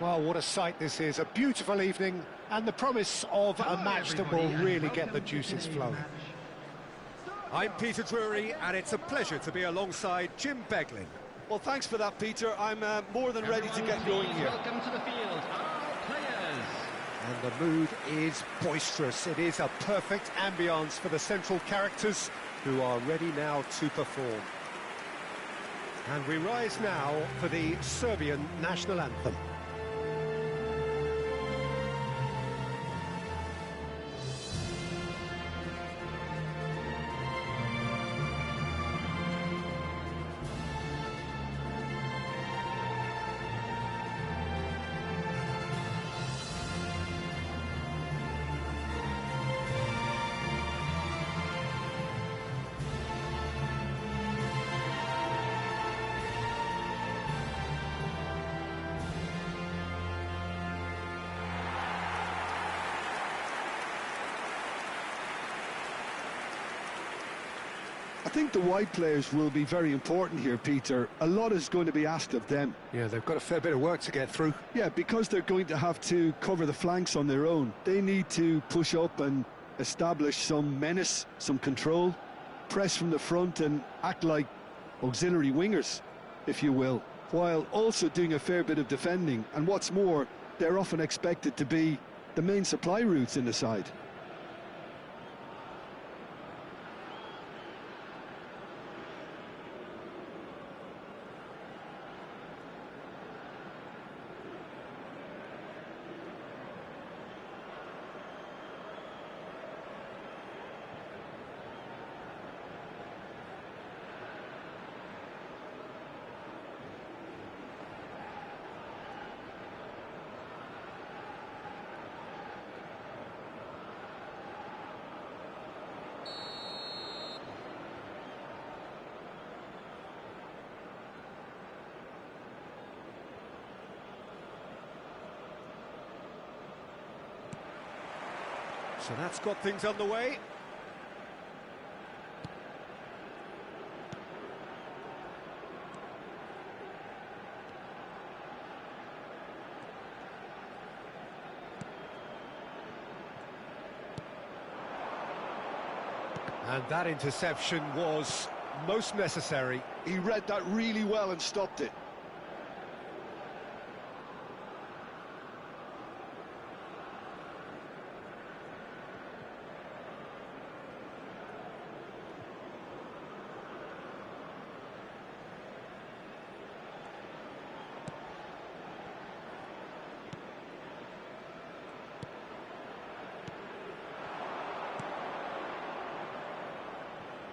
Well, what a sight this is. A beautiful evening and the promise of a match that will really get the juices flowing. I'm Peter Drury, and it's a pleasure to be alongside Jim Beglin. Well, thanks for that, Peter. I'm more than ready to get going here. Welcome to the field, our players. And the mood is boisterous. It is a perfect ambience for the central characters who are ready now to perform. And we rise now for the Serbian national anthem. I think the wide players will be very important here, Peter. A lot is going to be asked of them. Yeah, they've got a fair bit of work to get through. Yeah, because they're going to have to cover the flanks on their own. They need to push up and establish some menace, some control, press from the front and act like auxiliary wingers, if you will, while also doing a fair bit of defending. And what's more, they're often expected to be the main supply routes in the side. So that's got things underway. And that interception was most necessary. He read that really well and stopped it.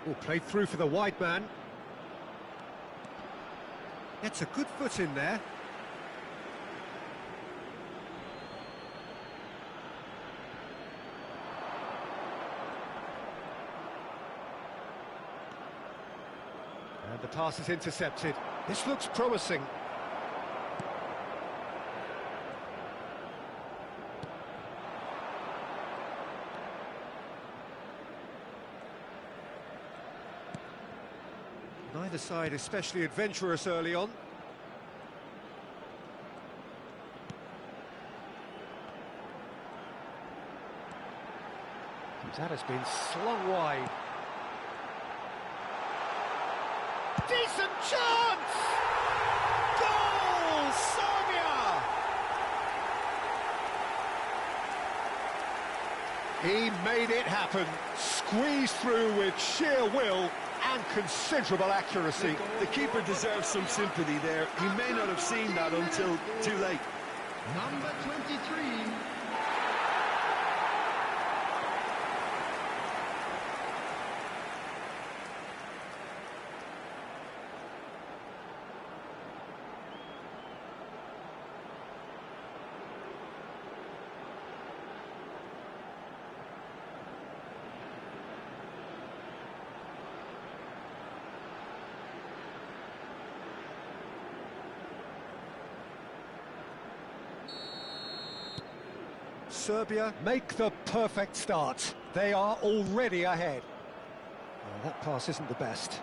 Oh, played through for the wide man. Gets a good foot in there. And the pass is intercepted. This looks promising. Neither side especially adventurous early on. That has been slung wide. Decent chance! Goal! Serbia! He made it happen. Squeezed through with sheer will and considerable accuracy. The keeper deserves some sympathy there. He may not have seen that until too late. Number 23. Serbia make the perfect start. They are already ahead. That pass isn't the best.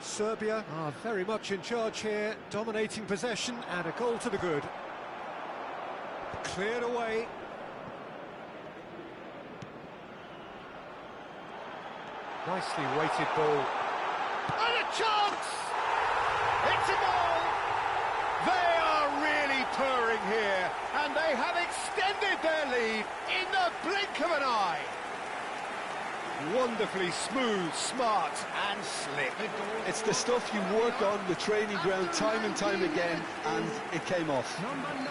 Serbia are very much in charge here, dominating possession and a goal to the good. Cleared away. Nicely weighted ball. And a chance! It's a goal! They are really purring here, and they have extended their lead in the blink of an eye. Wonderfully smooth, smart and slick. It's the stuff you work on the training ground time and time again, and it came off. Number 9.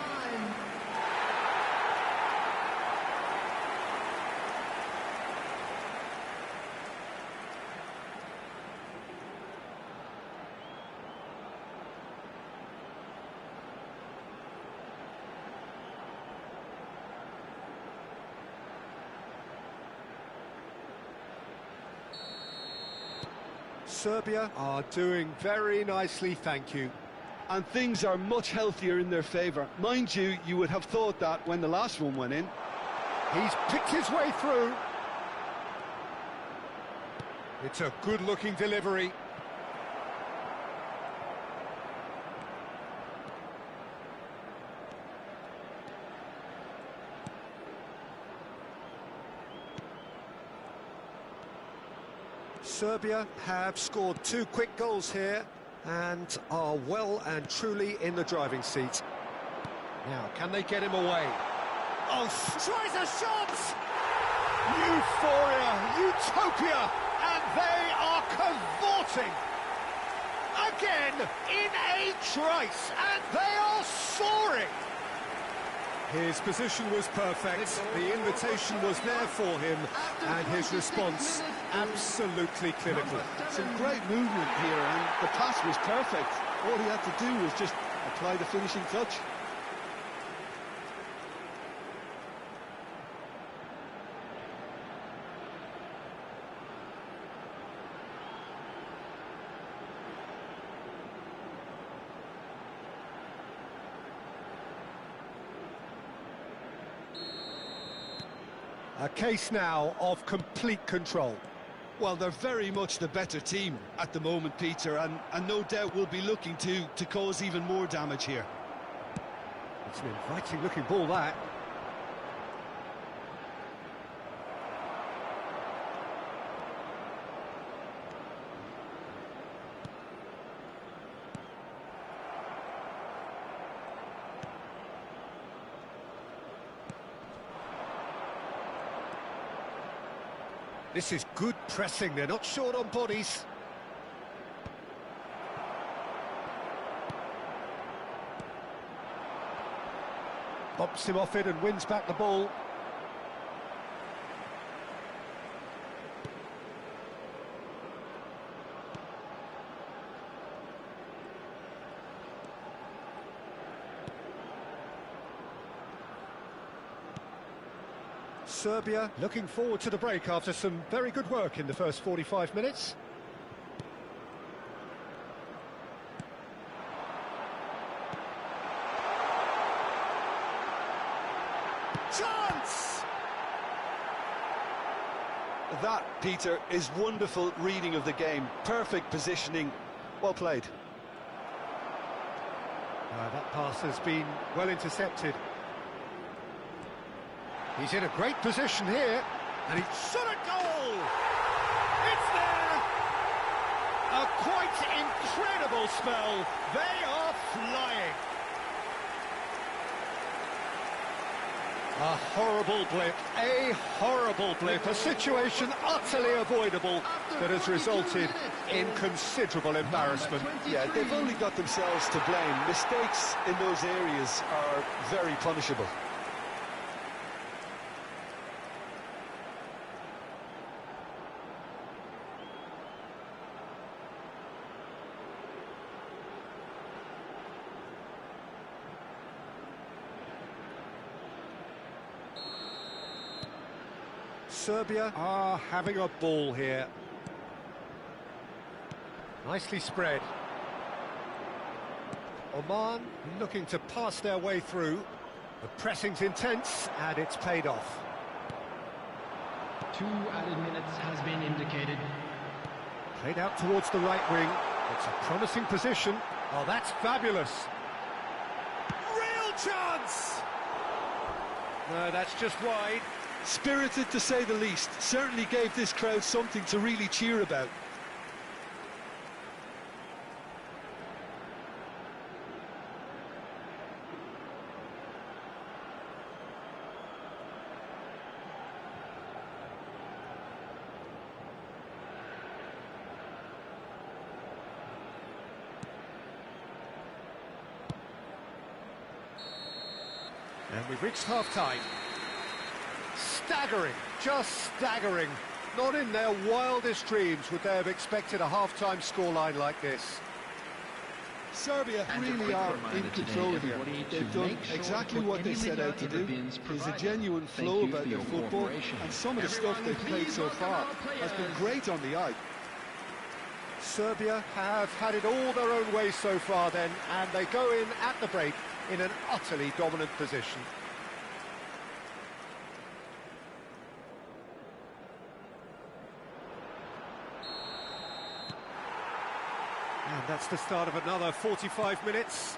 Serbia are doing very nicely, thank you. And things are much healthier in their favour. Mind you, you would have thought that when the last one went in. He's picked his way through. It's a good-looking delivery. Serbia have scored 2 quick goals here and are well and truly in the driving seat. Now, can they get him away? Oh, tries a shot! Euphoria, utopia, and they are cavorting. Again, in a trice, and they are soaring. His position was perfect, the invitation was there for him, and his response absolutely clinical. Some great movement here, and the pass was perfect. All he had to do was just apply the finishing touch. A case now of complete control. Well, they're very much the better team at the moment, Peter, and no doubt will be looking to cause even more damage here. It's an inviting-looking ball, that. This is good pressing, they're not short on bodies. Bumps him off it and wins back the ball. Serbia looking forward to the break after some very good work in the first 45 minutes. Chance! That, Peter, is wonderful reading of the game. Perfect positioning. Well played. That pass has been well intercepted. He's in a great position here, and he's shot a goal! It's there! A quite incredible spell. They are flying. A horrible blip, a situation utterly avoidable that has resulted in considerable embarrassment. Yeah, they've only got themselves to blame. Mistakes in those areas are very punishable. Serbia are having a ball here. Nicely spread. Oman looking to pass their way through. The pressing's intense and it's paid off. 2 added minutes has been indicated. Played out towards the right wing. It's a promising position. Oh, that's fabulous. Real chance! No, that's just wide. Spirited to say the least. Certainly gave this crowd something to really cheer about. And we've reached half-time. Staggering, just staggering. Not in their wildest dreams would they have expected a half-time scoreline like this. Serbia really are in control here. They've done exactly what they set out to do. There's a genuine flow about their football, and some of the stuff they've played so far has been great on the eye. Serbia have had it all their own way so far then, and they go in at the break in an utterly dominant position. And that's the start of another 45 minutes.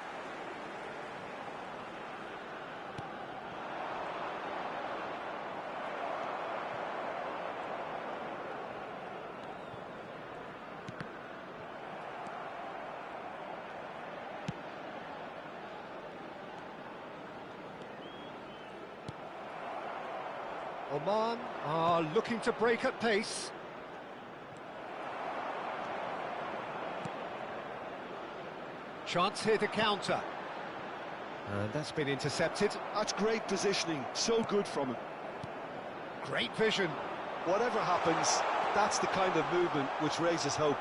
Oman are looking to break at pace. Chance here to counter. And that's been intercepted. That's great positioning, so good from him. Great vision. Whatever happens, that's the kind of movement which raises hope.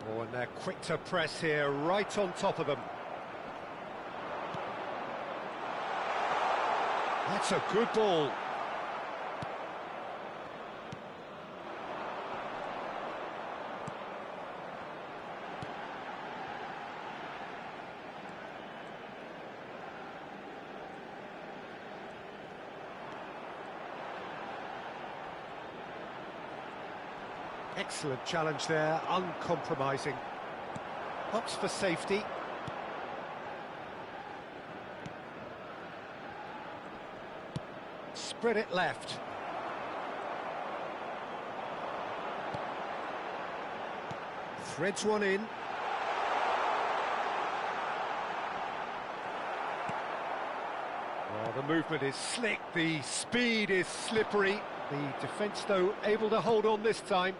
Oh, and they're quick to press here, right on top of them. That's a good ball. Excellent challenge there, uncompromising. Opts for safety. Spread it left. Threads one in. Oh, the movement is slick, the speed is slippery. The defence, though, able to hold on this time.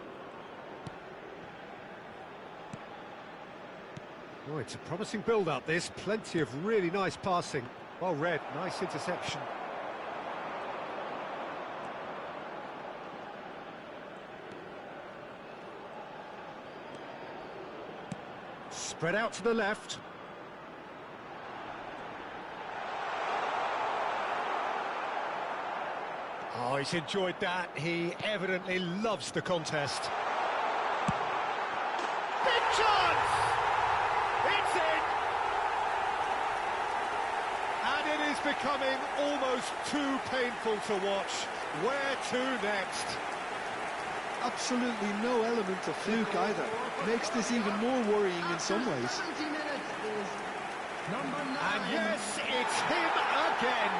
Oh, it's a promising build-up, this. Plenty of really nice passing. Well read, nice interception. Spread out to the left. Oh, he's enjoyed that. He evidently loves the contest. Big chance! It's in! And it is becoming almost too painful to watch. Where to next? Absolutely no element of fluke either. Makes this even more worrying in some ways. 70 minutes is number 9. And yes, it's him again.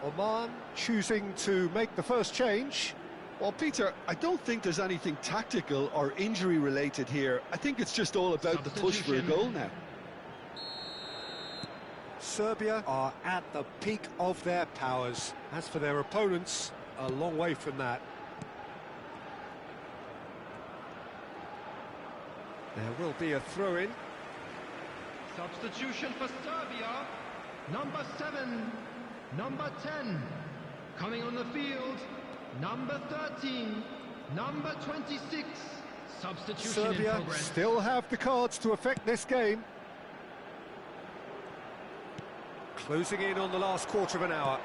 Oman choosing to make the first change. Well, Peter, I don't think there's anything tactical or injury-related here. I think it's just all about the push for a goal now. Serbia are at the peak of their powers. As for their opponents, a long way from that. There will be a throw-in. Substitution for Serbia. Number 7. Number 10. Coming on the field. Number 13. Number 26. Substitution in Serbia progress. still have the cards to affect this game. Closing in on the last quarter of an hour.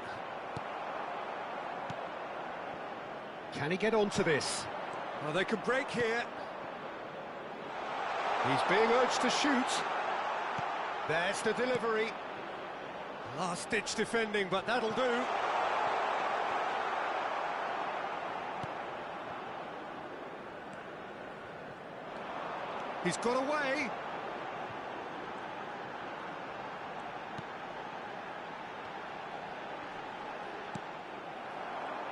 Can he get onto this? Well, they can break here. He's being urged to shoot. There's the delivery. Last-ditch defending, but that'll do. He's got away.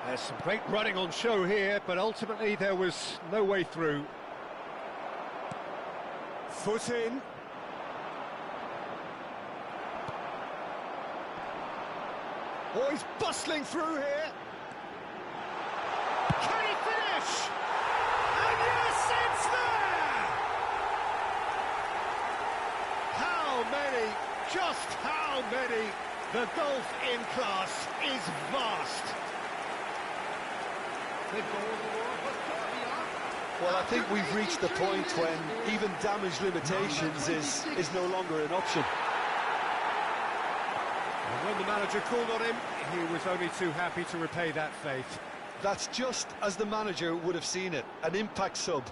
There's some great running on show here, but ultimately there was no way through. Foot in. Oh, he's bustling through here. Can he finish? And yes, it's there! How many, just how many? The gulf in class is vast. Well, I think we've reached the point when even damage limitations is no longer an option. And when the manager called on him, he was only too happy to repay that faith. That's just as the manager would have seen it, an impact sub.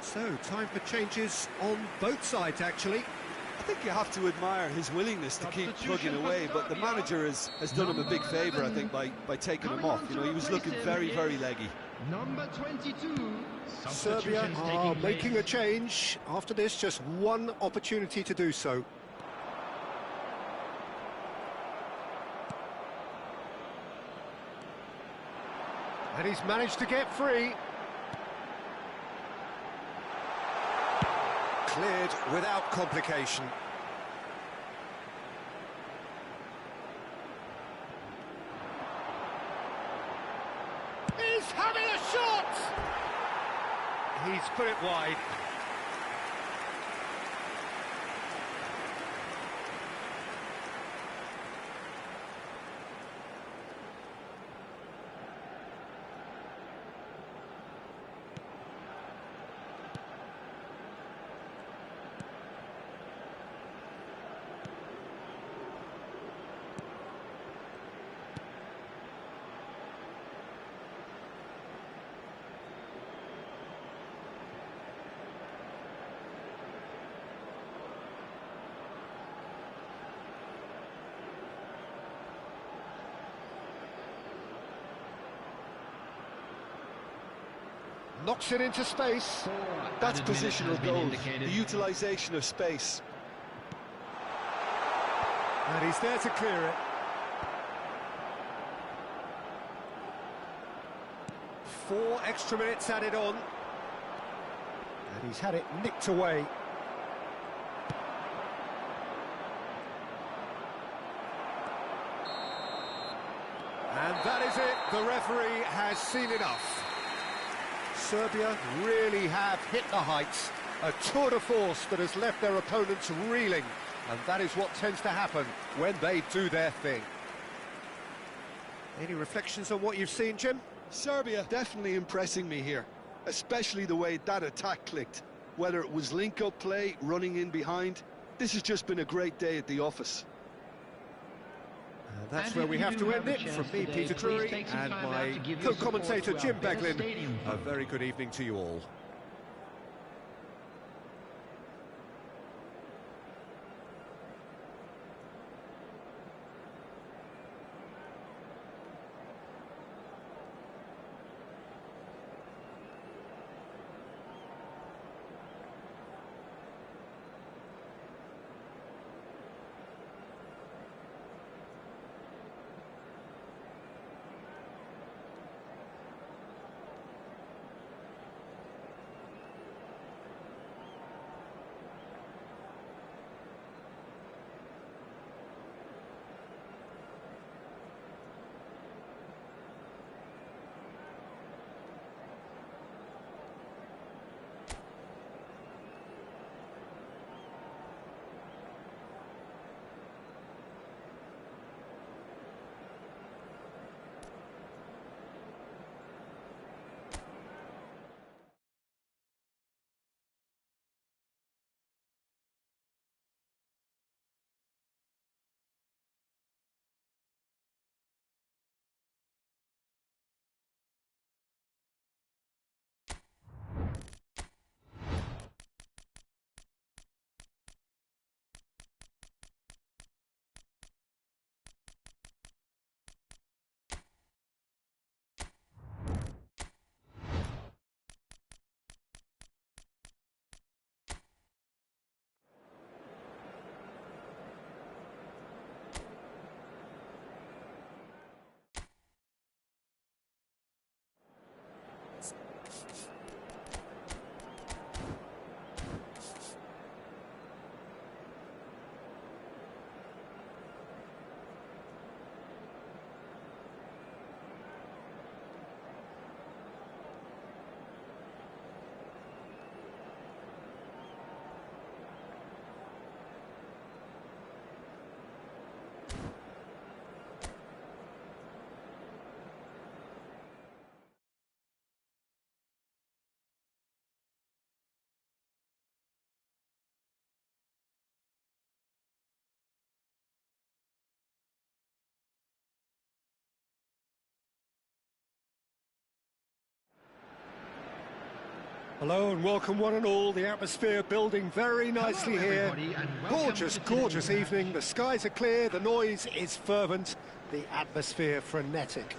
So, time for changes on both sides, actually. I think you have to admire his willingness to keep plugging away, but the manager has done him a big favour, I think, by taking him off. You know, he was looking very, very leggy. Number 22. Serbia are making a change. After this, just one opportunity to do so. And he's managed to get free. Cleared without complication. He's having a shot! He's put it wide. Knocks it into space. That's positional goal, the utilisation of space. And he's there to clear it. 4 extra minutes added on. And he's had it nicked away. And that is it. The referee has seen enough. Serbia really have hit the heights. A tour de force that has left their opponents reeling. And that is what tends to happen when they do their thing. Any reflections on what you've seen, Jim? Serbia definitely impressing me here, especially the way that attack clicked. Whether it was link-up play, running in behind, this has just been a great day at the office. And that's where we have to end it. From me, Peter Drury, and my co-commentator, Jim Beglin. A very good evening to you all. Hello and welcome one and all. The atmosphere building very nicely here. Gorgeous, gorgeous evening. The skies are clear, the noise is fervent, the atmosphere frenetic.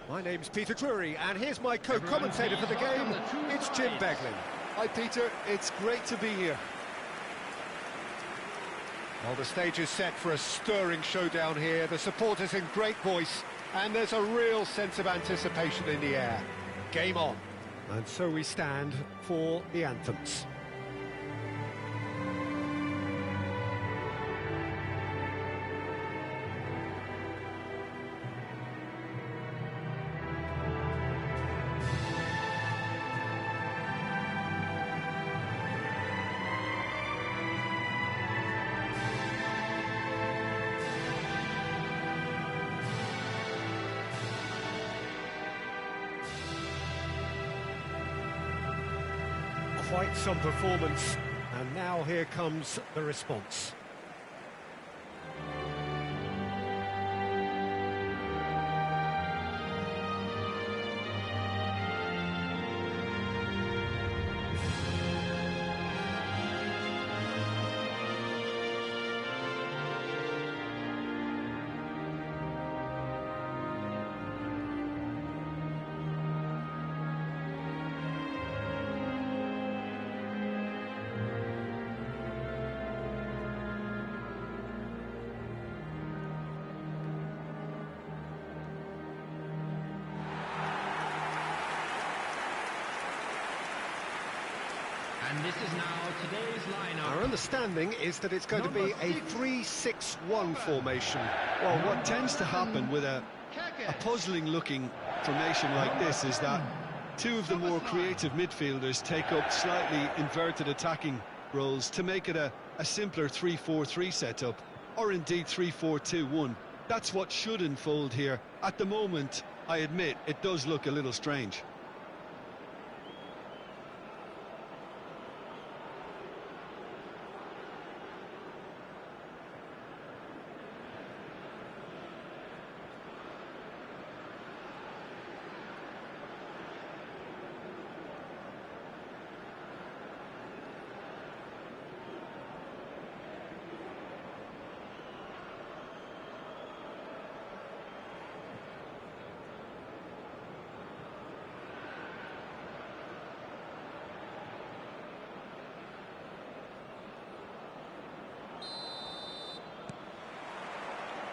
My name's Peter Drury and here's my co-commentator for the game. It's Jim Beglin. Hi Peter, it's great to be here. Well, the stage is set for a stirring showdown here. The supporters in great voice and there's a real sense of anticipation in the air. Game on. And so we stand for the anthems. Quite some performance, and now here comes the response. And this is now today's lineup. Our understanding is that it's going to be a 3-6-1 formation. Well, what tends to happen with a puzzling-looking formation like this is that two of the more creative midfielders take up slightly inverted attacking roles to make it a simpler 3-4-3 setup, or indeed 3-4-2-1. That's what should unfold here. At the moment, I admit, it does look a little strange.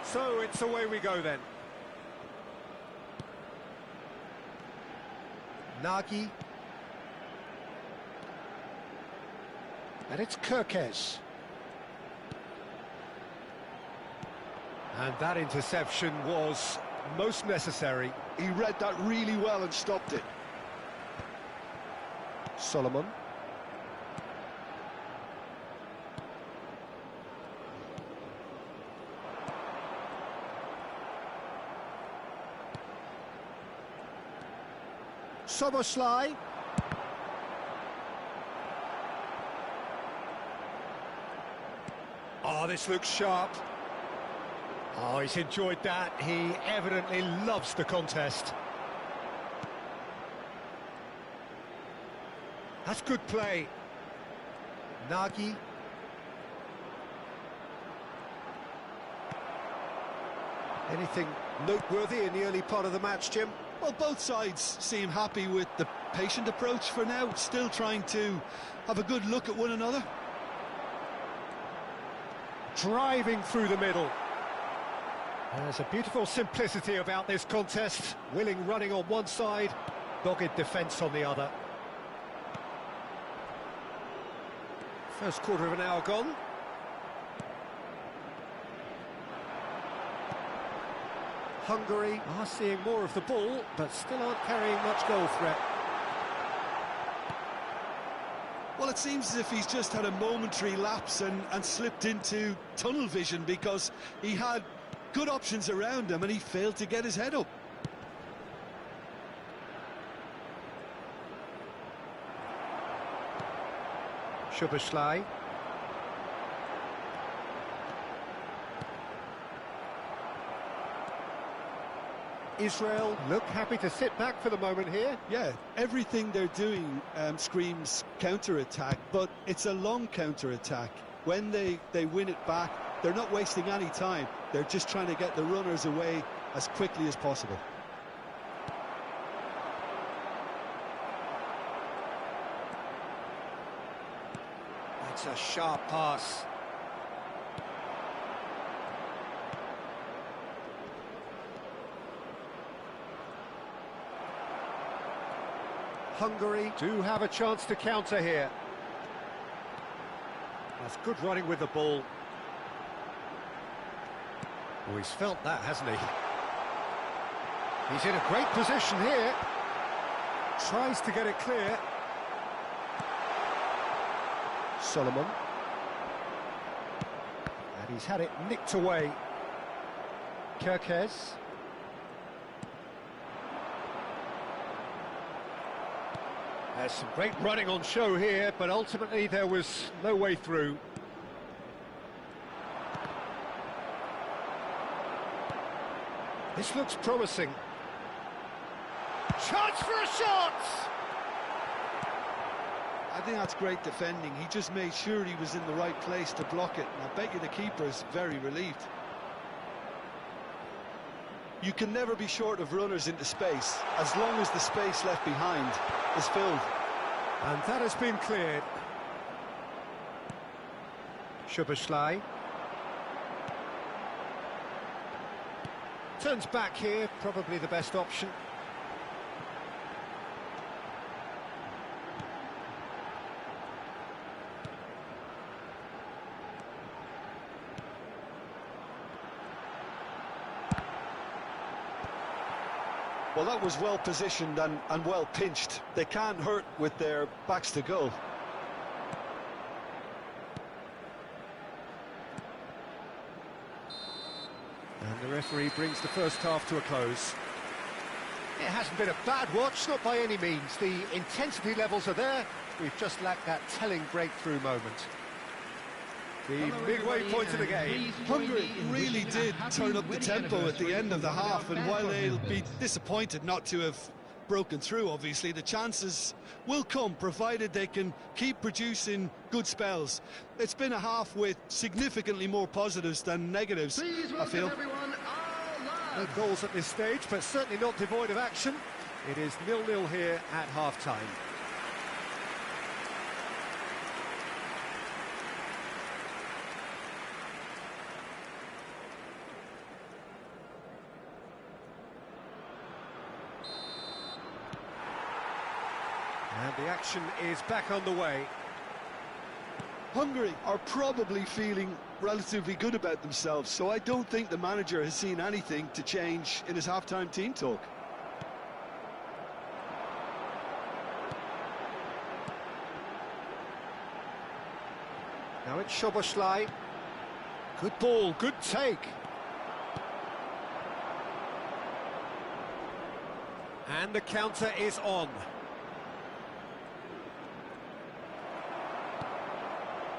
So it's away we go then. Nagy. And it's Kirkes. And that interception was most necessary. He read that really well and stopped it. Solomon. Soboslai. Oh, this looks sharp. Oh, he's enjoyed that. He evidently loves the contest. That's good play. Nagy. Anything noteworthy in the early part of the match, Jim? Well, both sides seem happy with the patient approach for now, still trying to have a good look at one another. Driving through the middle. There's a beautiful simplicity about this contest. Willing running on one side, Dogged defence on the other. First quarter of an hour gone. Hungary are seeing more of the ball, but still aren't carrying much goal threat. Well, it seems as if he's just had a momentary lapse and slipped into tunnel vision, because he had good options around him and he failed to get his head up. Szoboszlai. Israel look happy to sit back for the moment here. Yeah, everything they're doing screams counter-attack, but it's a long counter-attack. When they win it back, they're not wasting any time. They're just trying to get the runners away as quickly as possible. That's a sharp pass. Hungary do have a chance to counter here. That's good running with the ball. Oh, he's felt that, hasn't he? He's in a great position here. Tries to get it clear. Solomon. And he's had it nicked away. Kirkes. There's some great running on show here, but ultimately there was no way through. This looks promising. Chance for a shot! I think that's great defending. He just made sure he was in the right place to block it, and I bet you the keeper's very relieved. You can never be short of runners into space, as long as the space left behind is filled. And that has been cleared. Szoboszlai. Turns back here, probably the best option. Well, that was well positioned and well pinched. They can't hurt with their backs to goal. And the referee brings the first half to a close. It hasn't been a bad watch, not by any means. The intensity levels are there. We've just lacked that telling breakthrough moment. The midway point of the game. Hungary really did turn up the tempo at the end of the half, and while they'll be disappointed not to have broken through, obviously, the chances will come, provided they can keep producing good spells. It's been a half with significantly more positives than negatives, I feel. No goals at this stage, but certainly not devoid of action. It is 0-0 here at half-time. And the action is back on the way. Hungary are probably feeling relatively good about themselves, so I don't think the manager has seen anything to change in his half-time team talk. Now it's Szoboszlai. Good ball, good take. And the counter is on.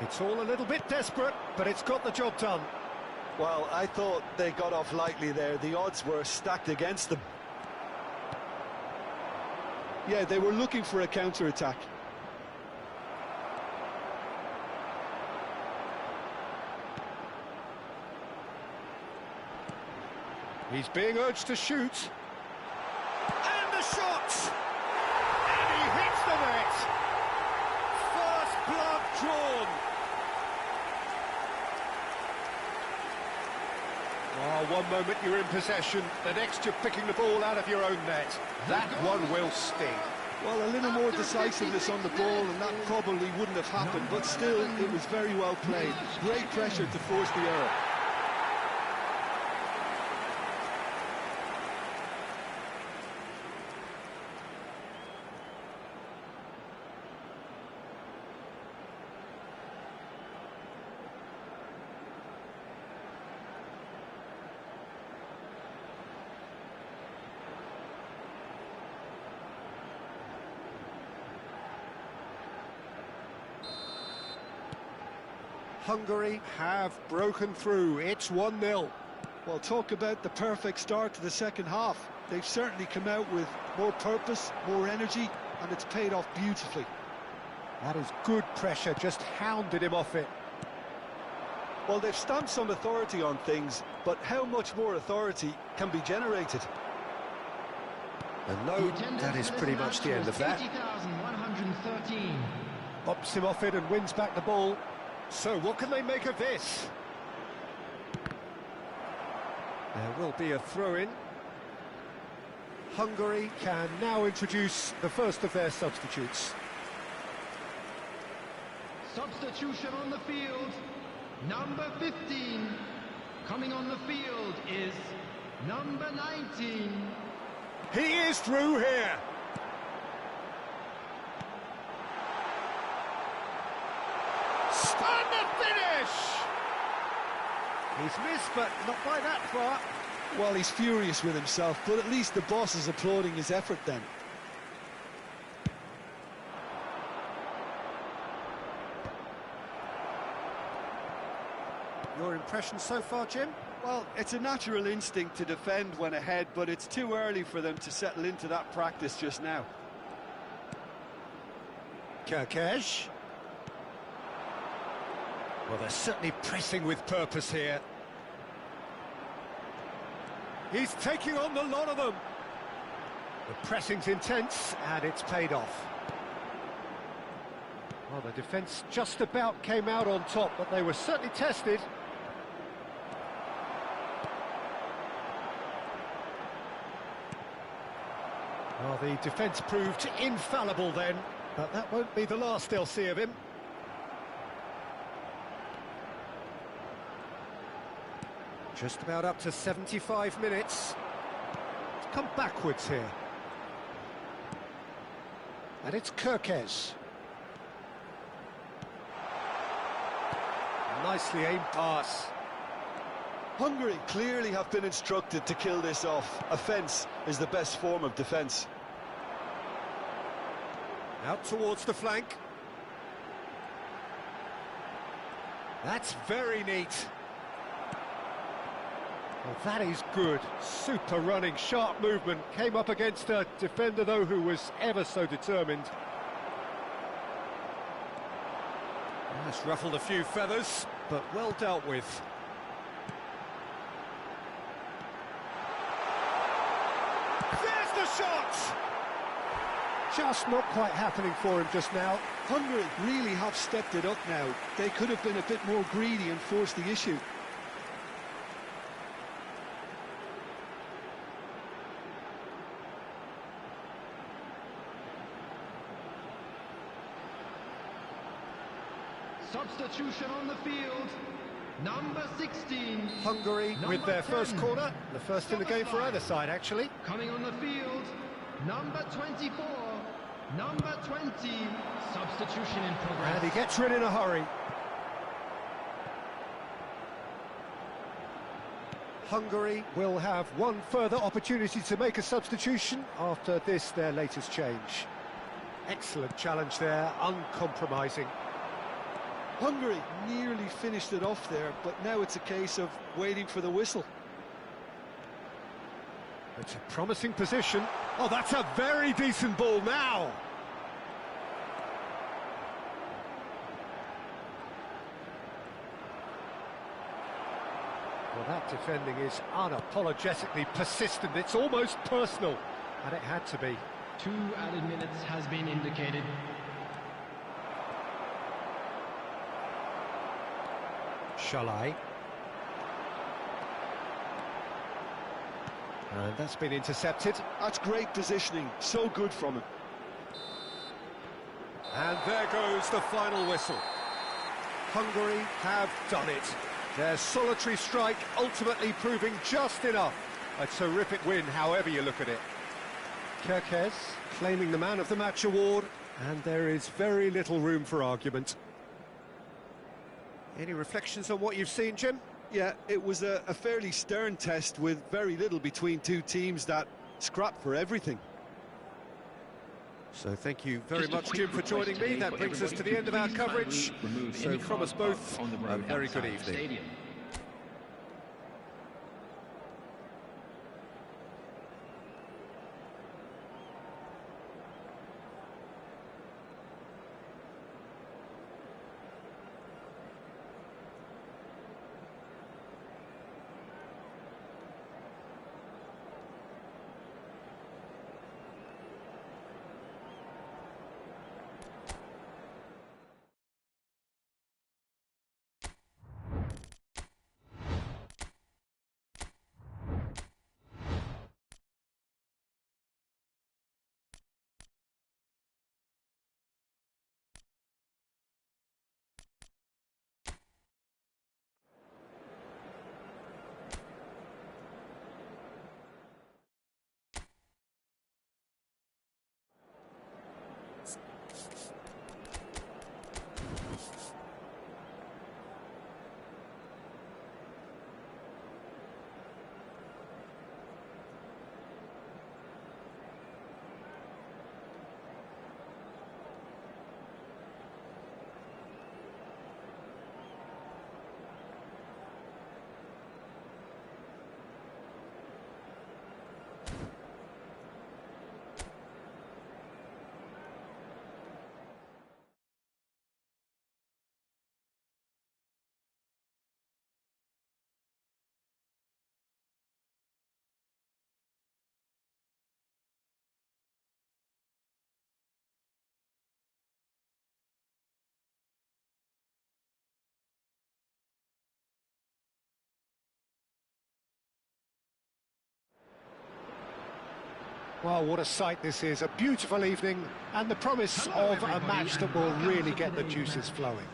It's all a little bit desperate, but it's got the job done. Well, I thought they got off lightly there. The odds were stacked against them. Yeah, they were looking for a counter-attack. He's being urged to shoot. And the shot! And he hits the net! First blood drawn. Oh, Oh, one moment you're in possession, the next you're picking the ball out of your own net. That one will sting. Well, a little more decisiveness on the ball, and that probably wouldn't have happened, but still, it was very well played. Great pressure to force the error. Hungary have broken through. It's 1-0. Well, talk about the perfect start to the second half. They've certainly come out with more purpose, more energy, and it's paid off beautifully. That is good pressure, just hounded him off it. Well, they've stamped some authority on things, but how much more authority can be generated? And no, that is pretty much the end of that. 80,113. Bops him off it and wins back the ball. So what can they make of this? There will be a throw-in. Hungary can now introduce the first of their substitutes. Substitution on the field, number 15. Coming on the field is number 19. He is through here. And the finish! He's missed, but not by that far. Well, he's furious with himself, but at least the boss is applauding his effort then. Your impression so far, Jim? Well, it's a natural instinct to defend when ahead, but it's too early for them to settle into that practice just now. Kirkesh. Well, they're certainly pressing with purpose here. He's taking on the lot of them. The pressing's intense, and it's paid off. Well, the defence just about came out on top, but they were certainly tested. Well, the defence proved infallible then, but that won't be the last they'll see of him. Just about up to 75 minutes. It's come backwards here. And it's Kirkesh. Nicely aimed pass. Hungary clearly have been instructed to kill this off. Offence is the best form of defence. Out towards the flank. That's very neat. Well, that is good. Super running, sharp movement. Came up against a defender, though, who was ever so determined. That's ruffled a few feathers, but well dealt with. There's the shot! Just not quite happening for him just now. Hungary really have stepped it up now. They could have been a bit more greedy and forced the issue. Substitution on the field, number 16. Hungary with their first corner, the first in the game for either side, actually. Coming on the field, number 24, number 20. Substitution in progress. And he gets rid in a hurry. Hungary will have one further opportunity to make a substitution after this, their latest change. Excellent challenge there, uncompromising. Hungary nearly finished it off there, but now it's a case of waiting for the whistle. It's a promising position. Oh, that's a very decent ball now. Well, that defending is unapologetically persistent. It's almost personal, and it had to be. 2 added minutes has been indicated. Shalai. And that's been intercepted. That's great positioning, so good from him. And there goes the final whistle. Hungary have done it. Their solitary strike ultimately proving just enough. A terrific win, however you look at it. Kirkes claiming the Man of the Match award, and there is very little room for argument. Any reflections on what you've seen, Jim? Yeah, it was a fairly stern test with very little between two teams that scrapped for everything. So thank you very much, Jim, for joining me. That brings us to the end of our coverage. So from us both, a very good evening. Well, what a sight this is. A beautiful evening and the promise of a match that will really get the juices flowing.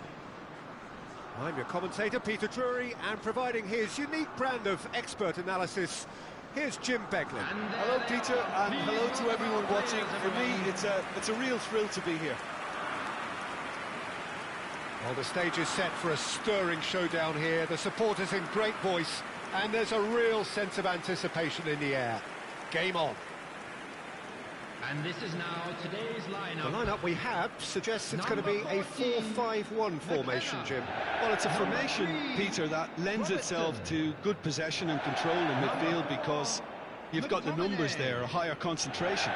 I'm your commentator, Peter Drury, and providing his unique brand of expert analysis, here's Jim Beglin. Hello, Peter, and hello to everyone watching. For me, it's a real thrill to be here. Well, the stage is set for a stirring showdown here. The supporters in great voice, and there's a real sense of anticipation in the air. Game on. And this is now today's lineup. The lineup we have suggests it's going to be a 4-5-1 formation, Jim. Well, it's a formation, Peter, that lends itself to good possession and control in midfield because you've got the numbers there, a higher concentration.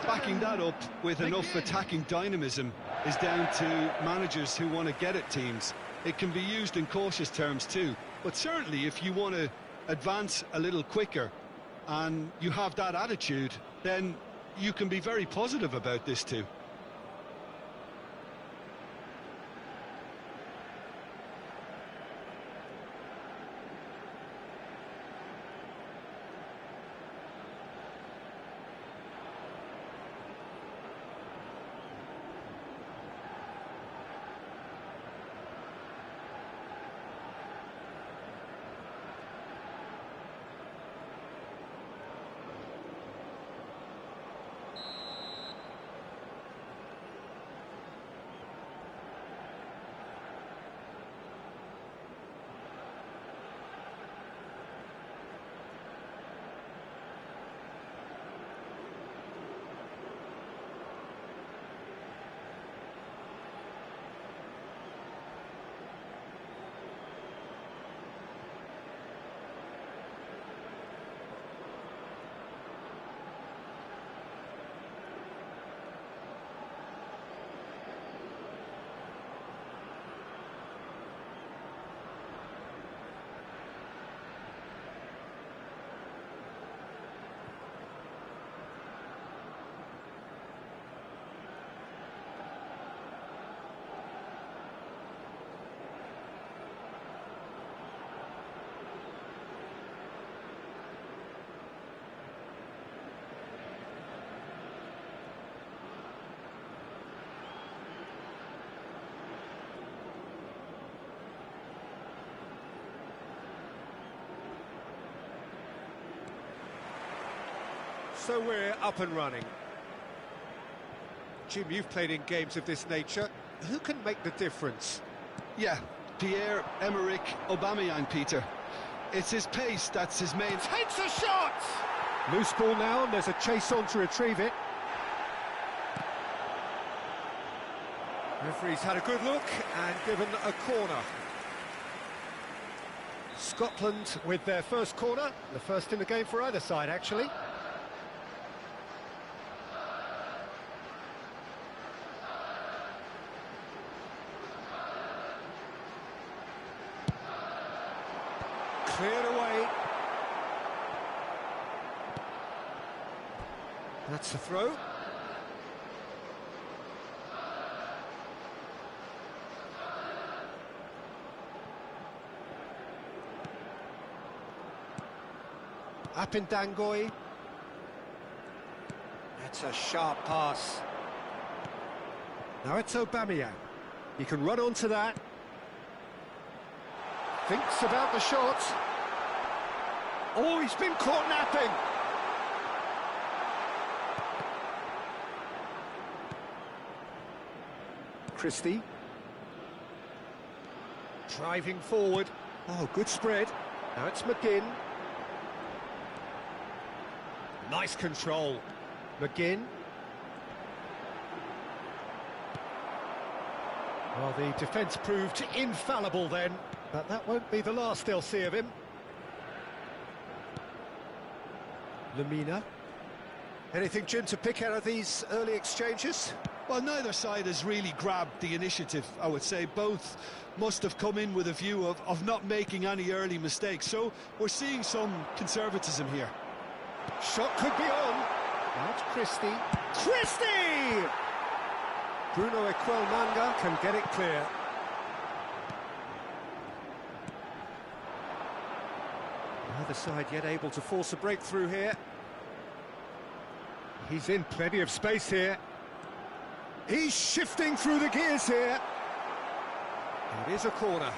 Backing that up with enough attacking dynamism is down to managers who want to get at teams. It can be used in cautious terms too, but certainly if you want to advance a little quicker and you have that attitude, then you can be very positive about this too. So we're up and running. Jim, you've played in games of this nature. Who can make the difference? Yeah, Pierre-Emerick Aubameyang, Peter. It's his pace that's his main... Takes a shot! Loose ball now, and there's a chase on to retrieve it. Referee's had a good look and given a corner. Scotland with their first corner, the first in the game for either side, actually. Cleared away. That's the throw. Apindangoy. That's a sharp pass. Now it's Aubameyang. He can run onto that. Thinks about the shot. Oh, he's been caught napping. Christie. Driving forward. Oh, good spread. Now it's McGinn. Nice control. McGinn. Well, the defence proved infallible then, but that won't be the last they'll see of him. Lamina. Anything, Jim, to pick out of these early exchanges? Well, neither side has really grabbed the initiative, I would say. Both must have come in with a view of not making any early mistakes, so we're seeing some conservatism here. Shot could be on. Now it's Christie. Christie! Bruno Equelmanga can get it clear. Neither side yet able to force a breakthrough here. He's in plenty of space here. He's shifting through the gears here. It is a corner.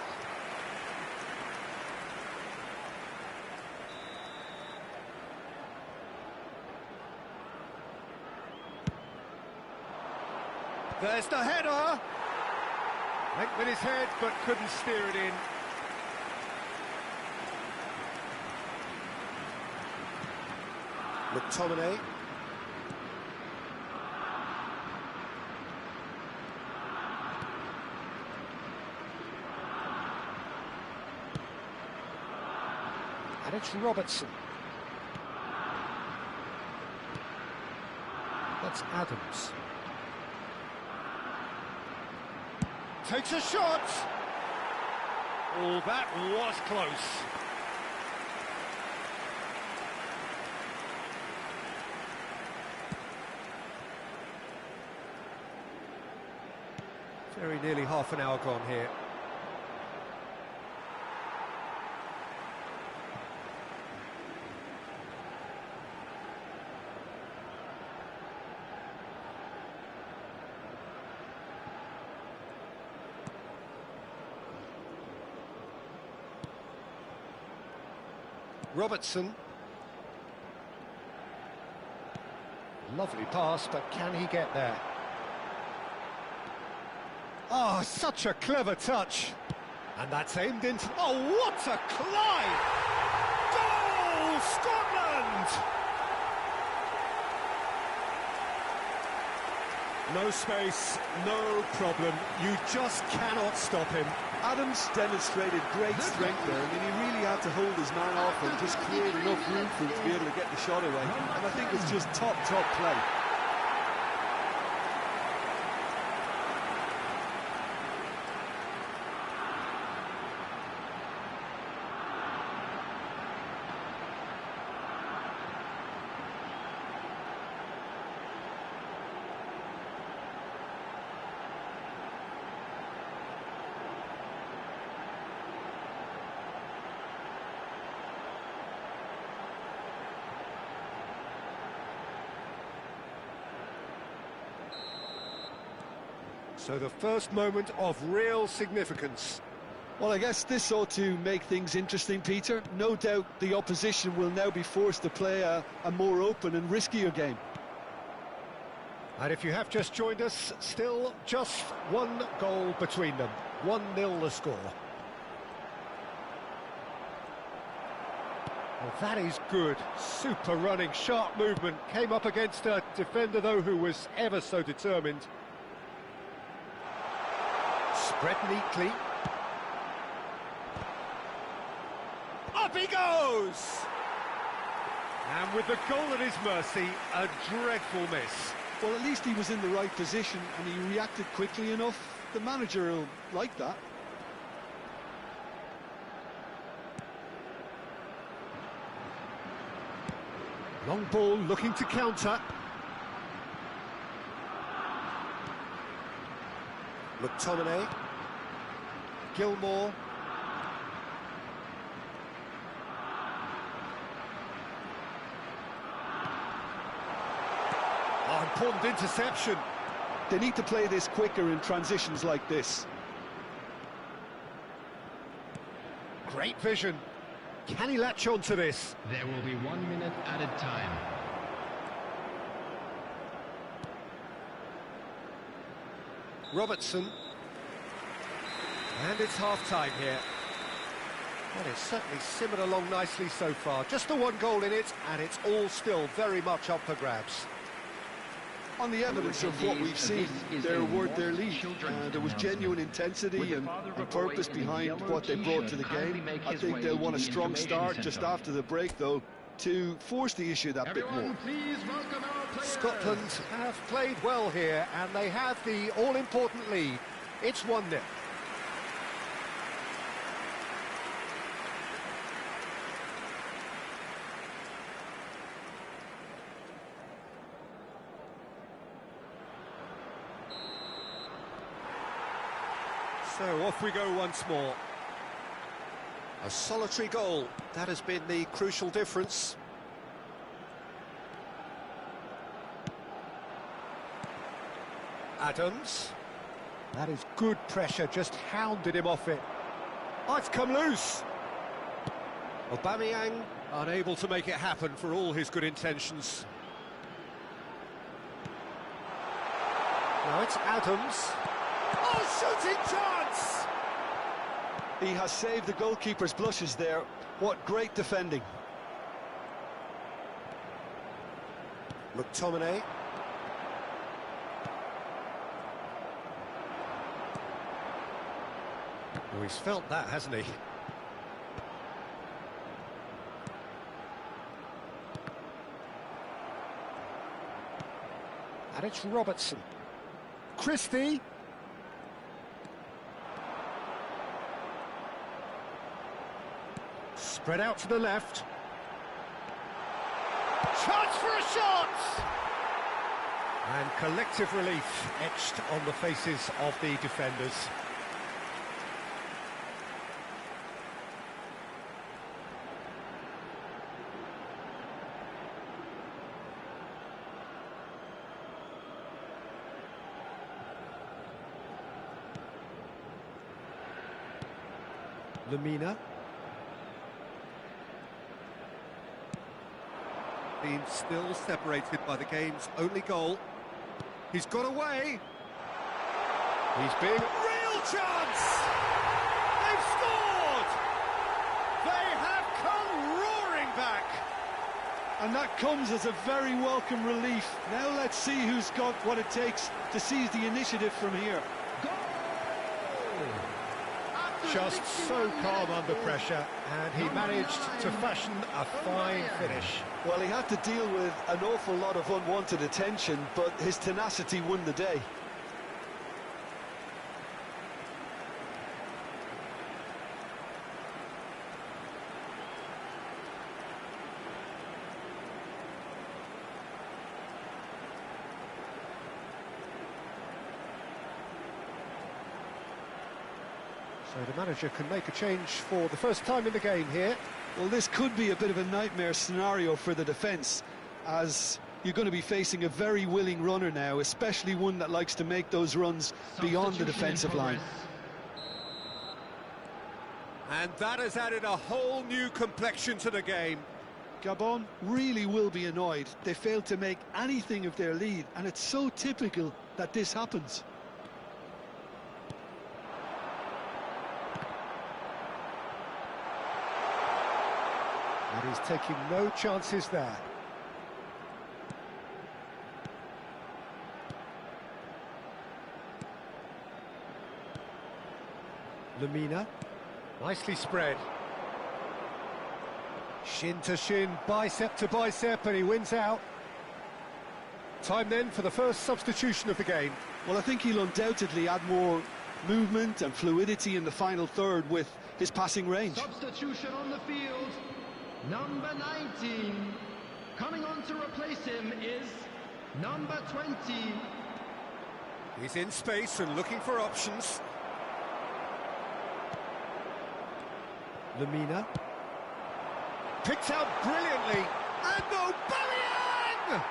There's the header. Went with his head, but couldn't steer it in. McTominay. And it's Robertson. That's Adams. Takes a shot! Oh, that was close. Very nearly half an hour gone here. Robertson. Lovely pass, but can he get there? Oh, such a clever touch. And that's aimed into... Oh, what a climb! Goal, Scotland! No space, no problem. You just cannot stop him. Adams demonstrated great strength there. I mean, he really had to hold his man off and just create enough room for him to be able to get the shot away. And I think it's just top play. So the first moment of real significance. Well, I guess this ought to make things interesting, Peter. No doubt the opposition will now be forced to play a more open and riskier game. And if you have just joined us, still just one goal between them. 1-0 the score. Well, that is good. Super running, sharp movement. Came up against a defender, though, who was ever so determined. Spread neatly. Up he goes! And with the goal at his mercy, a dreadful miss. Well, at least he was in the right position and he reacted quickly enough. The manager will like that. Long ball looking to counter. McTominay. Gilmore. Oh, important interception. They need to play this quicker in transitions like this. Great vision. Can he latch on to this? There will be 1 minute added time. Robertson. And it's half-time here. Well, it's certainly simmered along nicely so far. Just the one goal in it, and it's all still very much up for grabs. On the evidence of what we've seen, they're worth their lead. There was genuine intensity and purpose behind what they brought to the game. I think they'll want a strong start just after the break, though, to force the issue that bit more. Scotland have played well here, and they have the all-important lead. It's 1-0. So off we go once more. A solitary goal, that has been the crucial difference. Adams. That is good pressure, just hounded him off it. Oh, it's come loose. Aubameyang unable to make it happen for all his good intentions. Now it's Adams. Oh, shooting chance! He has saved the goalkeeper's blushes there. What great defending. McTominay. Oh, he's felt that, hasn't he? And it's Robertson. Christie. Spread out to the left. Chance for a shot! And collective relief etched on the faces of the defenders. Lamina. Being still separated by the game's only goal. He's got away. He's being... Real chance! They've scored! They have come roaring back! And that comes as a very welcome relief. Now let's see who's got what it takes to seize the initiative from here. Just so calm under pressure, and he managed to fashion a fine finish. Well, he had to deal with an awful lot of unwanted attention, but his tenacity won the day. So the manager can make a change for the first time in the game here. Well, this could be a bit of a nightmare scenario for the defence, as you're going to be facing a very willing runner now, especially one that likes to make those runs beyond the defensive line. And that has added a whole new complexion to the game. Gabon really will be annoyed. They failed to make anything of their lead, and it's so typical that this happens. And he's taking no chances there. Lemina, nicely spread. Shin to shin, bicep to bicep, and he wins out. Time then for the first substitution of the game. Well, I think he'll undoubtedly add more movement and fluidity in the final third with his passing range. Substitution on the field, number 19. Coming on to replace him is number 20. He's in space and looking for options. Lemina. Picked out brilliantly. And Aubameyang!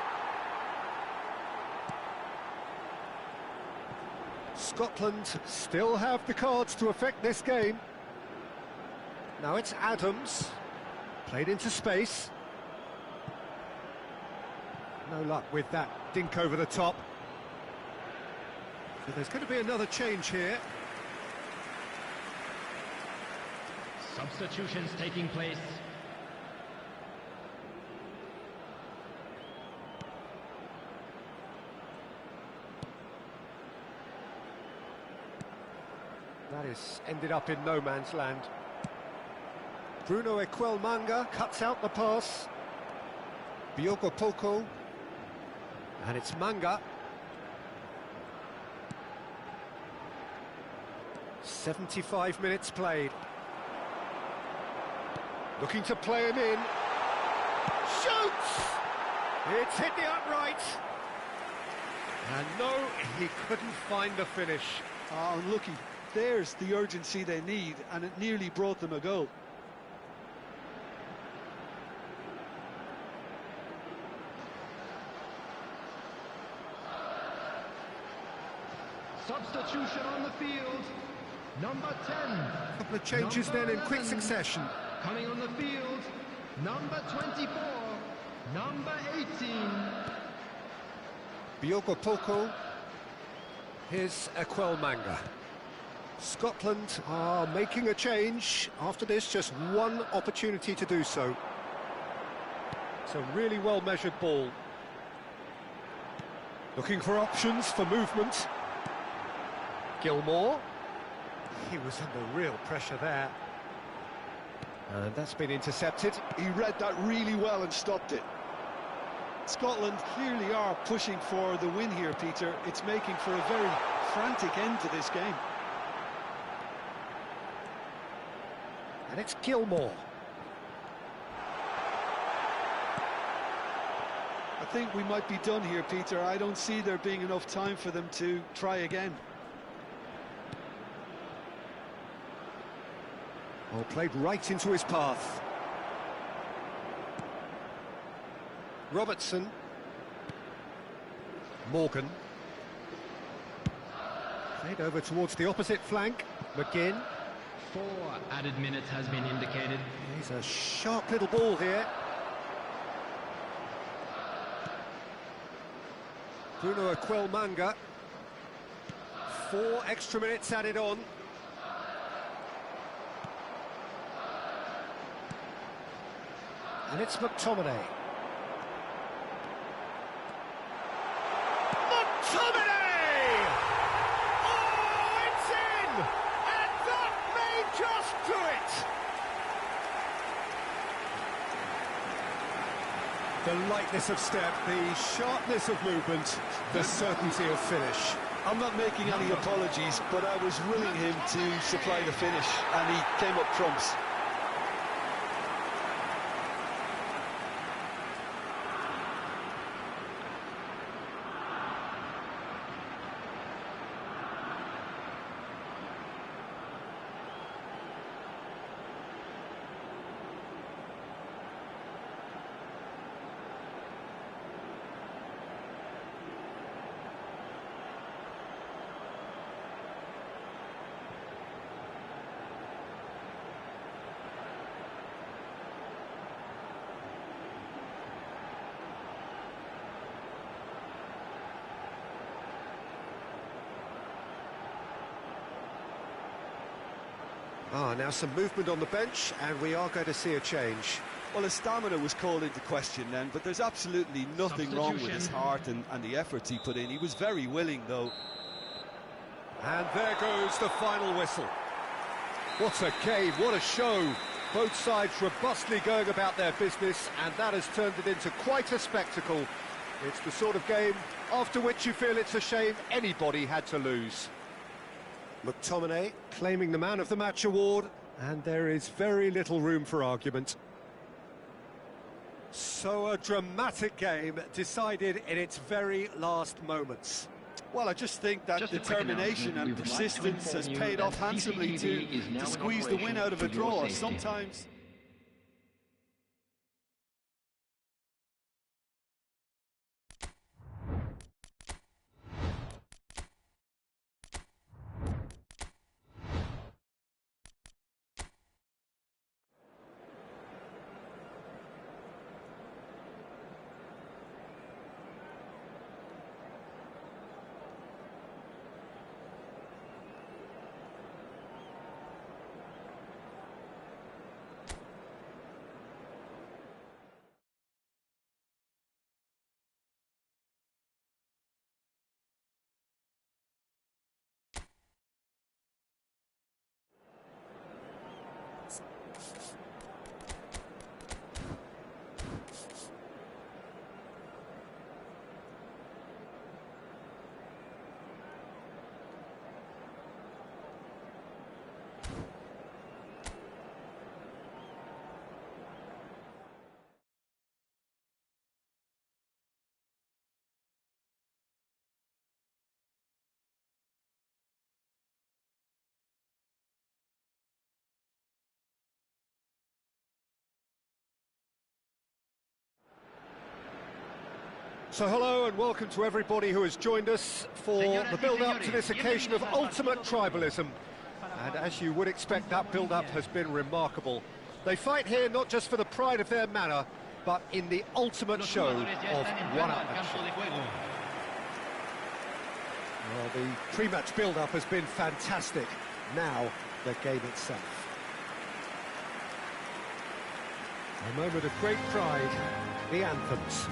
Scotland still have the cards to affect this game. Now it's Adams. Played into space. No luck with that dink over the top. So there's going to be another change here. Substitutions taking place. That is ended up in no man's land. Bruno Manga cuts out the pass. Biogo Poko. And it's Manga. 75 minutes played. Looking to play him in. Shoots! It's hit the upright. And no, he couldn't find the finish. Oh, unlucky. There's the urgency they need, and it nearly brought them a goal. Substitution on the field, number 10. A couple of changes Number then in quick 11. succession. Coming on the field, number 24, number 18. Biogo Poko. Here's Manga. Scotland are making a change. After this, just one opportunity to do so. It's a really well-measured ball. Looking for options for movement. Gilmore. He was under real pressure there. And that's been intercepted. He read that really well and stopped it. Scotland clearly are pushing for the win here, Peter. It's making for a very frantic end to this game. And it's Gilmore. I think we might be done here, Peter. I don't see there being enough time for them to try again. Oh, played right into his path. Robertson. Morgan. Played over towards the opposite flank. McGinn. 4 added minutes has been indicated. He's a sharp little ball here. Bruno Manga. 4 extra minutes added on. And it's McTominay. McTominay! Oh, it's in! And that may just do it! The lightness of step, the sharpness of movement, the certainty of finish. I'm not making any apologies, but I was willing him to supply the finish, and he came up trumps. Now some movement on the bench, and we are going to see a change. Well, his stamina was called into question then, but there's absolutely nothing wrong with his heart and the efforts he put in. He was very willing, though. And there goes the final whistle. What a game, what a show. Both sides robustly going about their business, and that has turned it into quite a spectacle. It's the sort of game after which you feel it's a shame anybody had to lose. McTominay claiming the Man of the Match award, and there is very little room for argument. So a dramatic game decided in its very last moments. Well, I just think that determination and persistence has paid off handsomely to squeeze the win out of a draw. Sometimes... So hello and welcome to everybody who has joined us for the build-up to this occasion of ultimate tribalism. And as you would expect, that build-up has been remarkable. They fight here not just for the pride of their manor, but in the ultimate show of one-upmanship. Well, the pre-match build-up has been fantastic. Now, the game itself. A moment of great pride, the anthems.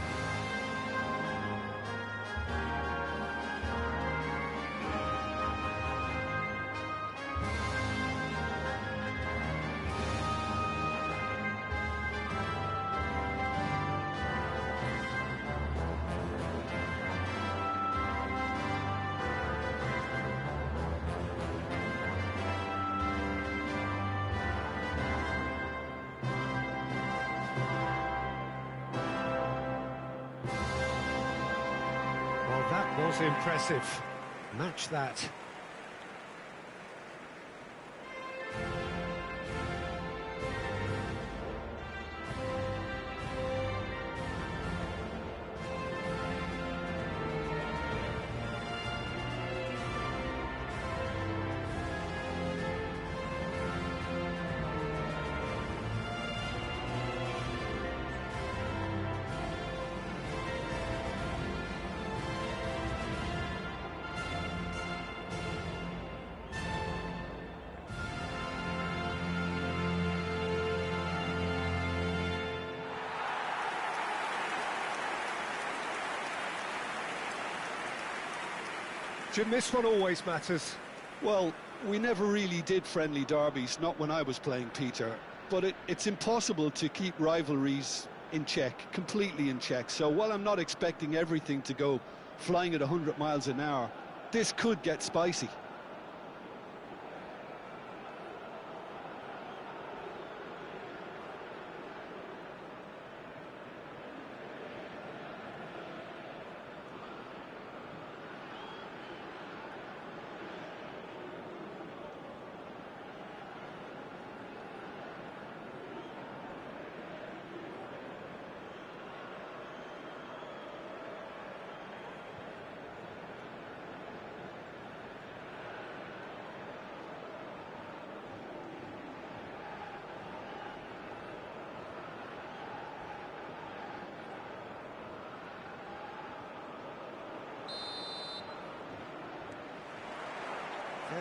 That was impressive. Match that. Jim, this one always matters. Well, we never really did friendly derbies, not when I was playing, Peter. But it's impossible to keep rivalries in check, completely in check. So while I'm not expecting everything to go flying at 100 miles an hour, this could get spicy.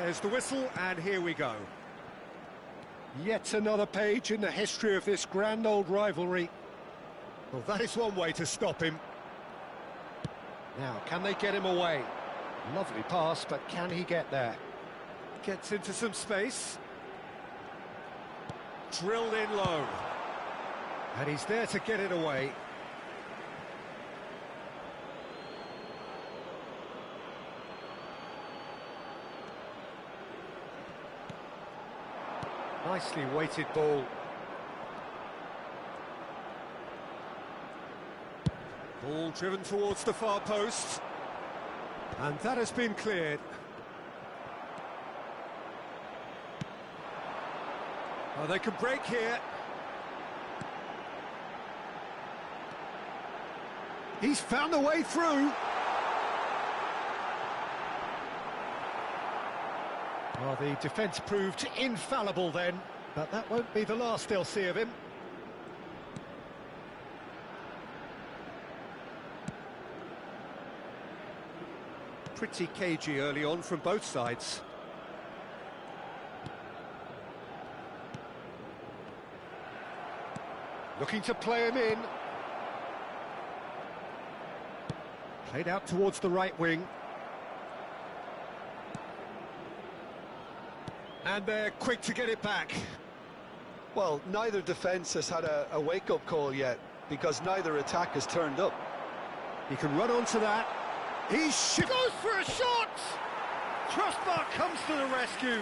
There's the whistle, and here we go. Yet another page in the history of this grand old rivalry. Well, that is one way to stop him. Now, can they get him away? Lovely pass, but can he get there? Gets into some space. Drilled in low. And he's there to get it away. Nicely weighted ball. Ball driven towards the far post. And that has been cleared. Oh, they can break here. He's found a way through. Well, the defence proved infallible then, but that won't be the last they'll see of him. Pretty cagey early on from both sides. Looking to play him in. Played out towards the right wing. And they're quick to get it back. Well, neither defence has had a wake-up call yet, because neither attack has turned up. He can run onto that. He goes for a shot! Crossbar comes to the rescue.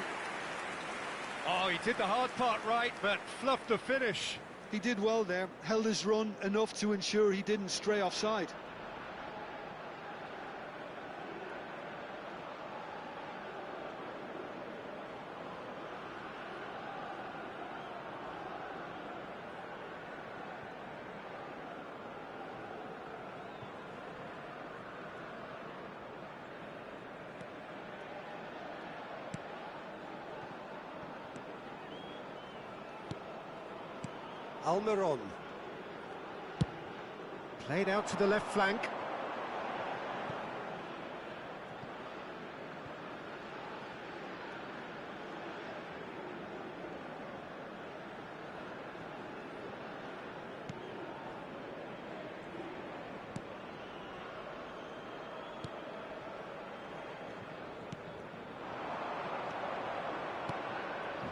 Oh, he did the hard part right, but fluffed the finish. He did well there, held his run enough to ensure he didn't stray offside. Almiron. Played out to the left flank.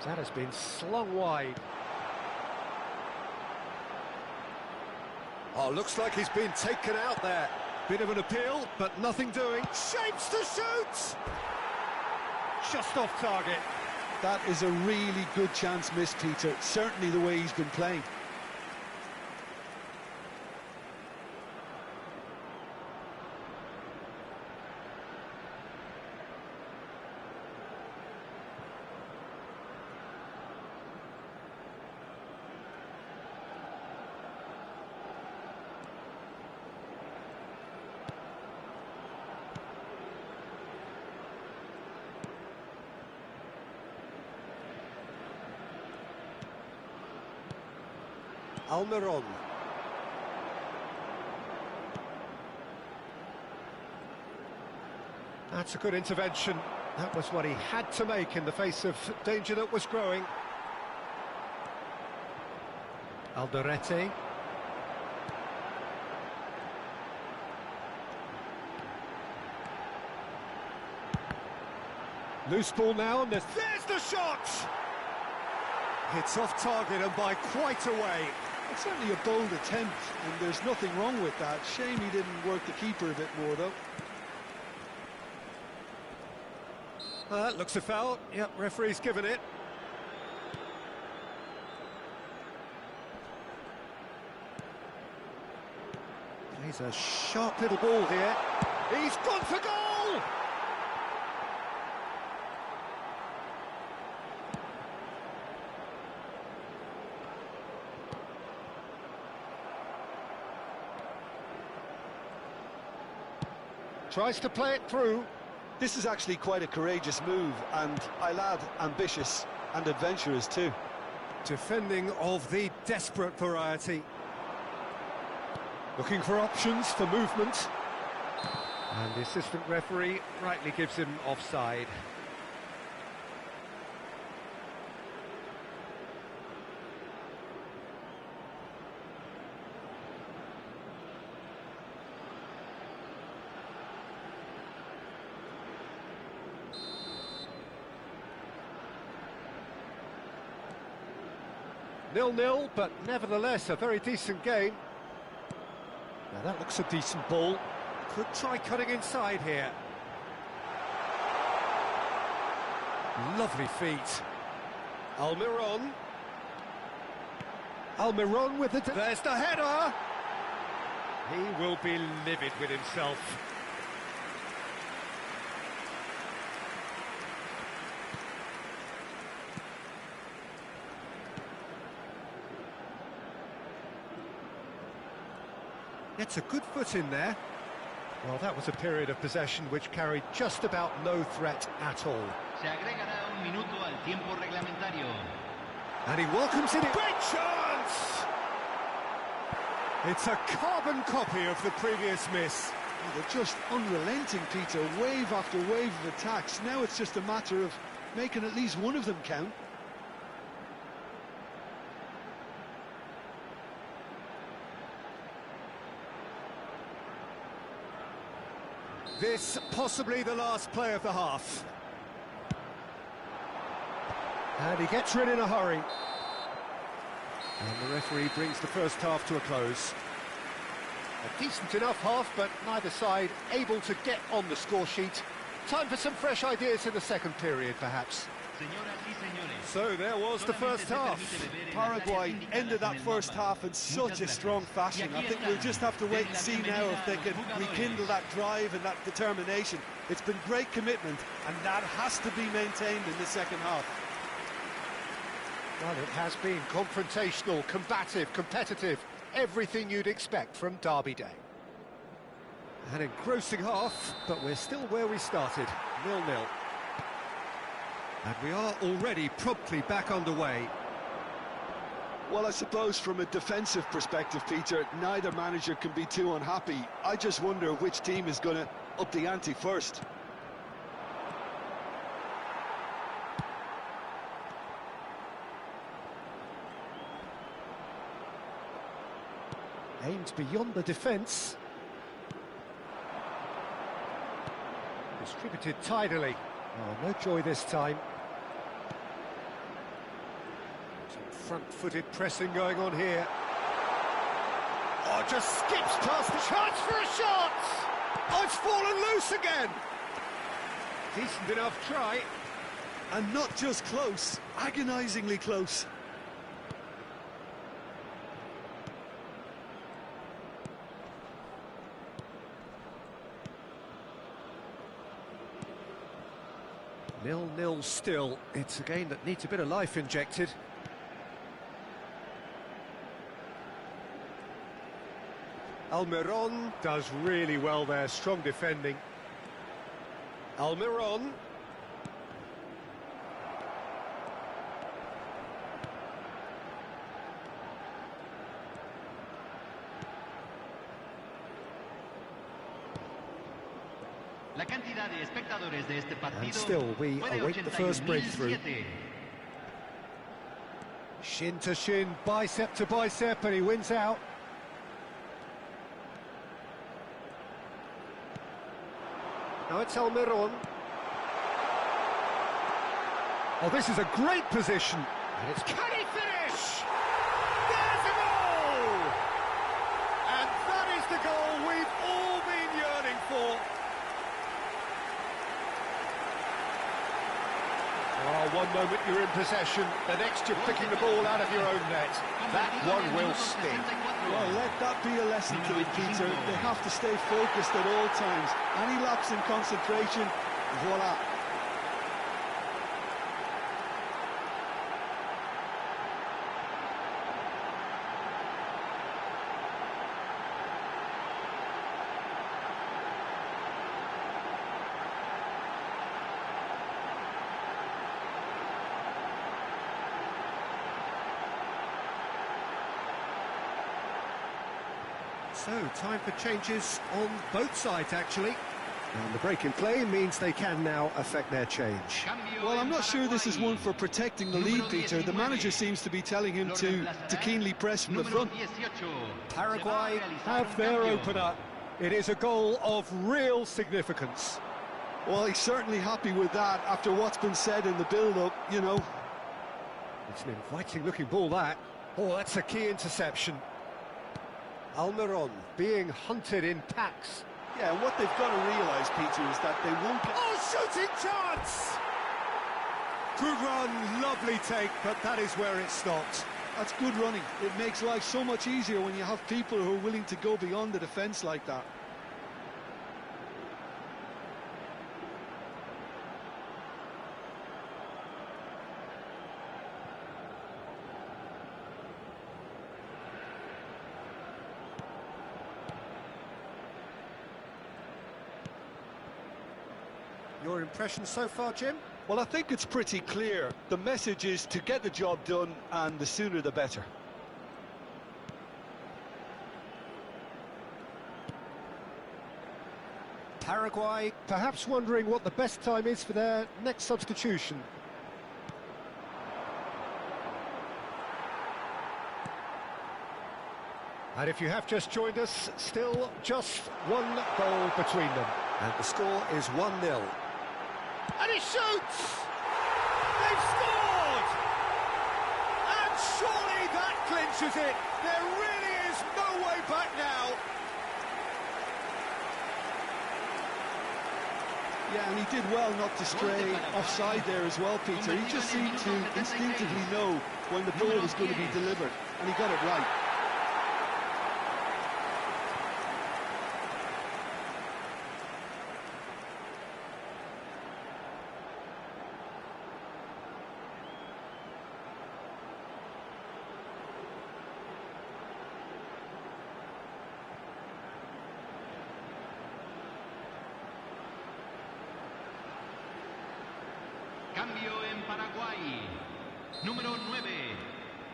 That has been slung wide. Oh, looks like he's been taken out there. Bit of an appeal, but nothing doing. Shapes to shoot! Just off target. That is a really good chance missed, Peter. Certainly the way he's been playing. Almiron. That's a good intervention. That was what he had to make in the face of danger that was growing. Alderete. Loose ball now, and there's the shot! It's off target and by quite a way. It's certainly a bold attempt, and there's nothing wrong with that. Shame he didn't work the keeper a bit more, though. That looks a foul. Yep, referee's given it. Plays a sharp little ball here. He's gone for goal! Tries to play it through. This is actually quite a courageous move, and I'll add ambitious and adventurous too. Defending of the desperate variety. Looking for options for movement. And the assistant referee rightly gives him offside. 0-0, but nevertheless a very decent game. Now that looks a decent ball. Could try cutting inside here. Lovely feet. Almiron. Almiron with the... There's the header! He will be livid with himself. Gets a good foot in there. Well, that was a period of possession which carried just about no threat at all. Se agregará un minuto al tiempo reglamentario. And he welcomes it. Great chance! It's a carbon copy of the previous miss. They're just unrelenting, Peter. Wave after wave of attacks. Now it's just a matter of making at least one of them count. This possibly the last play of the half. And he gets rid in a hurry. And the referee brings the first half to a close. A decent enough half, but neither side able to get on the score sheet. Time for some fresh ideas in the second period, perhaps. So there was the first half. Paraguay ended that first half in such a strong fashion. I think we'll just have to wait and see now if they can rekindle that drive and that determination. It's been great commitment, and that has to be maintained in the second half. Well, it has been confrontational, combative, competitive, everything you'd expect from Derby Day. An engrossing half, but we're still where we started, 0-0. And we are already promptly back underway. Well, I suppose from a defensive perspective, Peter, neither manager can be too unhappy. I just wonder which team is going to up the ante first. Aims beyond the defence. Distributed tidily. Oh, no joy this time. Some front-footed pressing going on here. Oh, just skips past the chance for a shot! Oh, it's fallen loose again! Decent enough try. And not just close, agonisingly close. Nil-nil still. It's a game that needs a bit of life injected. Almiron does really well there, strong defending. Almiron. La cantidad de espectadores de este partido. And still, we await the first breakthrough. Shin to shin, bicep to bicep, and he wins out. Now it's Almiron. Oh, this is a great position. And it's... Can he finish? There's a goal! And that is the goal we've all been yearning for. Oh, one moment you're in possession, the next you're picking the ball out of your own net. That one will sting. Well, let that be a lesson to them, Peter. They have to stay focused at all times. Any lapse in concentration, voila. So, time for changes on both sides, actually. And the break in play means they can now affect their change. Well, I'm not sure this is one for protecting the lead, Peter. The manager seems to be telling him to keenly press from the front. Paraguay have their opener. It is a goal of real significance. Well, he's certainly happy with that after what's been said in the build-up, you know. It's an inviting-looking ball, that. Oh, that's a key interception. Almiron being hunted in packs. Yeah, and what they've got to realise, Peter, is that they won't get... Oh, shooting chance! Good run, lovely take, but that is where it stopped. That's good running. It makes life so much easier when you have people who are willing to go beyond the defence like that. Your impression so far, Jim? Well, I think it's pretty clear. The message is to get the job done, and the sooner the better. Paraguay perhaps wondering what the best time is for their next substitution. And if you have just joined us, still just one goal between them. And the score is 1-0. And he shoots! They've scored! And surely that clinches it. There really is no way back now. Yeah, and he did well not to stray offside there as well, Peter. He just seemed to instinctively know when the ball was going to be delivered, and he got it right. Cambio en Paraguay. Número 9.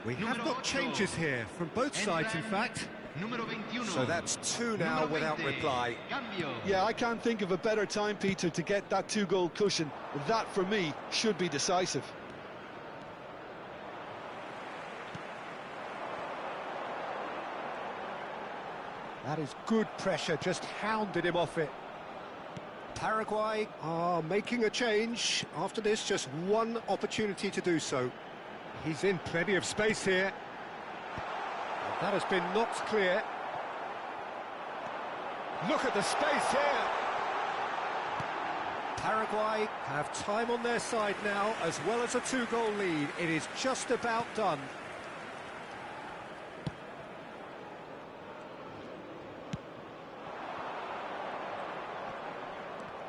We have got changes here from both sides, in fact. So that's two now without reply. Yeah, I can't think of a better time, Peter, to get that two-goal cushion. That, for me, should be decisive. That is good pressure, just hounded him off it. Paraguay are making a change. After this, just one opportunity to do so. He's in plenty of space here. That has been knocked clear. Look at the space here. Paraguay have time on their side now, as well as a two-goal lead. It is just about done.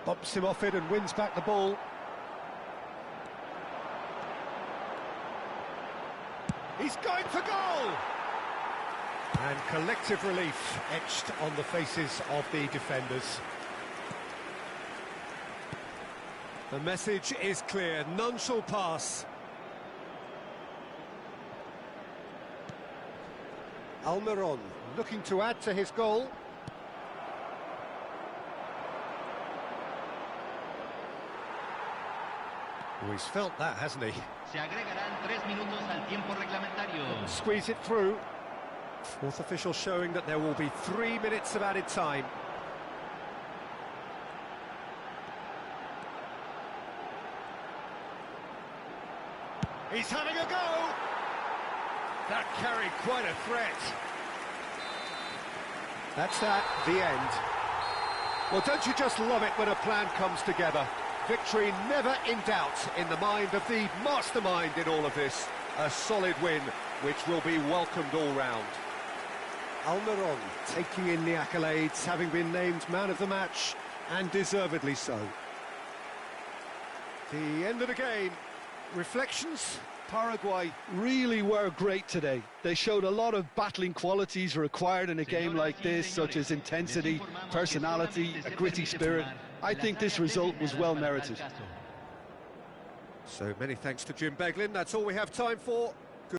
Bumps him off it and wins back the ball. He's going for goal! And collective relief etched on the faces of the defenders. The message is clear, none shall pass. Almiron looking to add to his goal. Oh, he's felt that, hasn't he? Se agregarán 3 minutos al tiempo reglamentario. Squeeze it through. Fourth official showing that there will be 3 minutes of added time. He's having a go! That carried quite a threat. That's that, the end. Well, don't you just love it when a plan comes together? Victory never in doubt in the mind of the mastermind in all of this. A solid win, which will be welcomed all round. Almiron taking in the accolades, having been named man of the match, and deservedly so. The end of the game. Reflections? Paraguay really were great today. They showed a lot of battling qualities required in a game like this, such as intensity, personality, a gritty spirit. I think this result was well merited. So many thanks to Jim Beglin. That's all we have time for.